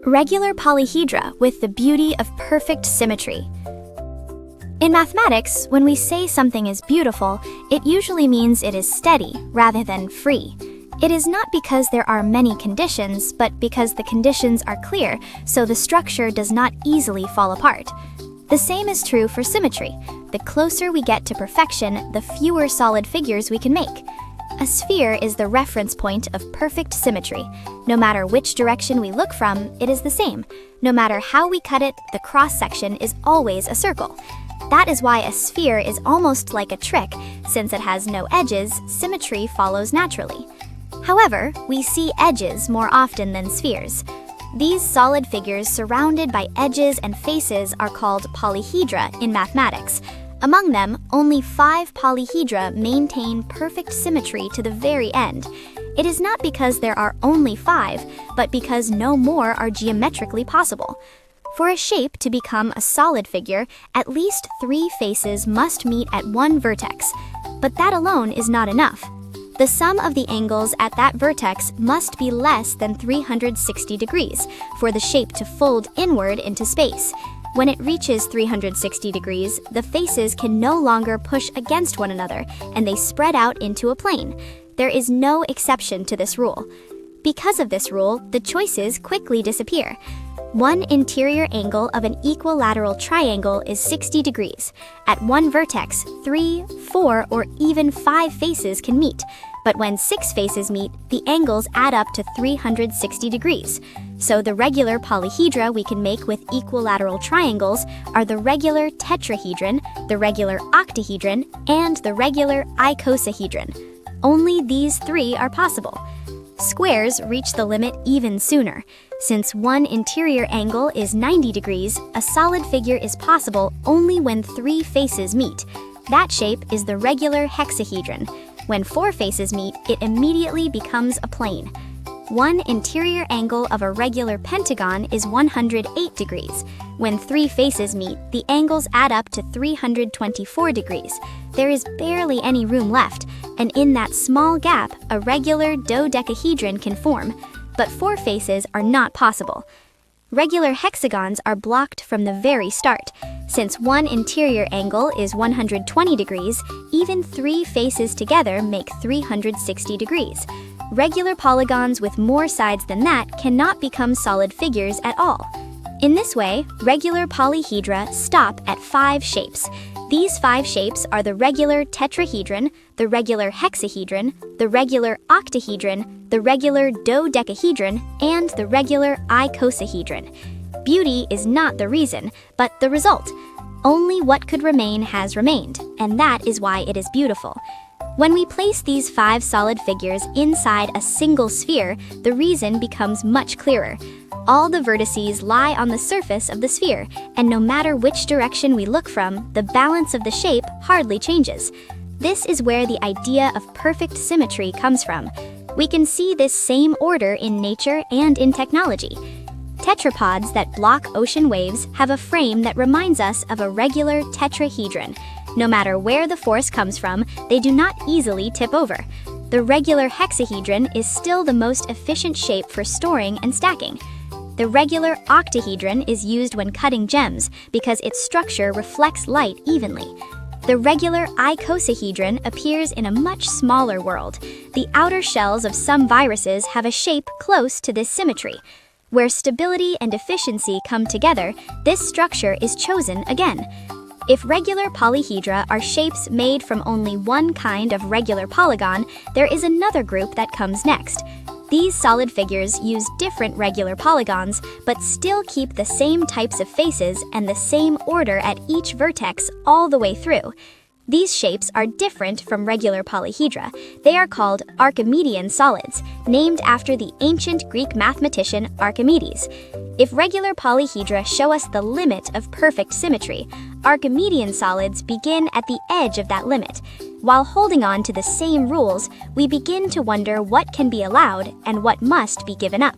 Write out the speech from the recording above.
Regular polyhedra with the beauty of perfect symmetry. In mathematics, when we say something is beautiful, it usually means it is steady rather than free. It is not because there are many conditions, but because the conditions are clear, so the structure does not easily fall apart. The same is true for symmetry. The closer we get to perfection, the fewer solid figures we can make. A sphere is the reference point of perfect symmetry. No matter which direction we look from, it is the same. No matter how we cut it, the cross-section is always a circle. That is why a sphere is almost like a trick. Since it has no edges, symmetry follows naturally. However, we see edges more often than spheres. These solid figures surrounded by edges and faces are called polyhedra in mathematics. Among them, only 5 polyhedra maintain perfect symmetry to the very end. It is not because there are only 5, but because no more are geometrically possible. For a shape to become a solid figure, at least 3 faces must meet at one vertex. But that alone is not enough. The sum of the angles at that vertex must be less than 360 degrees for the shape to fold inward into space. When it reaches 360 degrees, the faces can no longer push against one another, and they spread out into a plane. There is no exception to this rule. Because of this rule, the choices quickly disappear. One interior angle of an equilateral triangle is 60 degrees. At one vertex, 3, 4, or even 5 faces can meet. But when 6 faces meet, the angles add up to 360 degrees. So the regular polyhedra we can make with equilateral triangles are the regular tetrahedron, the regular octahedron, and the regular icosahedron. Only these 3 are possible. Squares reach the limit even sooner. Since one interior angle is 90 degrees, a solid figure is possible only when 3 faces meet. That shape is the regular hexahedron. When 4 faces meet, it immediately becomes a plane. One interior angle of a regular pentagon is 108 degrees. When 3 faces meet, the angles add up to 324 degrees. There is barely any room left, and in that small gap, a regular dodecahedron can form. But 4 faces are not possible. Regular hexagons are blocked from the very start. Since one interior angle is 120 degrees, even 3 faces together make 360 degrees. Regular polygons with more sides than that cannot become solid figures at all. In this way, regular polyhedra stop at 5 shapes. These 5 shapes are the regular tetrahedron, the regular hexahedron, the regular octahedron, the regular dodecahedron, and the regular icosahedron. Beauty is not the reason, but the result. Only what could remain has remained, and that is why it is beautiful. When we place these 5 solid figures inside a single sphere, the reason becomes much clearer. All the vertices lie on the surface of the sphere, and no matter which direction we look from, the balance of the shape hardly changes. This is where the idea of perfect symmetry comes from. We can see this same order in nature and in technology. Tetrapods that block ocean waves have a frame that reminds us of a regular tetrahedron. No matter where the force comes from, they do not easily tip over. The regular hexahedron is still the most efficient shape for storing and stacking. The regular octahedron is used when cutting gems because its structure reflects light evenly. The regular icosahedron appears in a much smaller world. The outer shells of some viruses have a shape close to this symmetry. Where stability and efficiency come together, this structure is chosen again. If regular polyhedra are shapes made from only one kind of regular polygon, there is another group that comes next. These solid figures use different regular polygons, but still keep the same types of faces and the same order at each vertex all the way through. These shapes are different from regular polyhedra. They are called Archimedean solids, named after the ancient Greek mathematician Archimedes. If regular polyhedra show us the limit of perfect symmetry, Archimedean solids begin at the edge of that limit. While holding on to the same rules, we begin to wonder what can be allowed and what must be given up.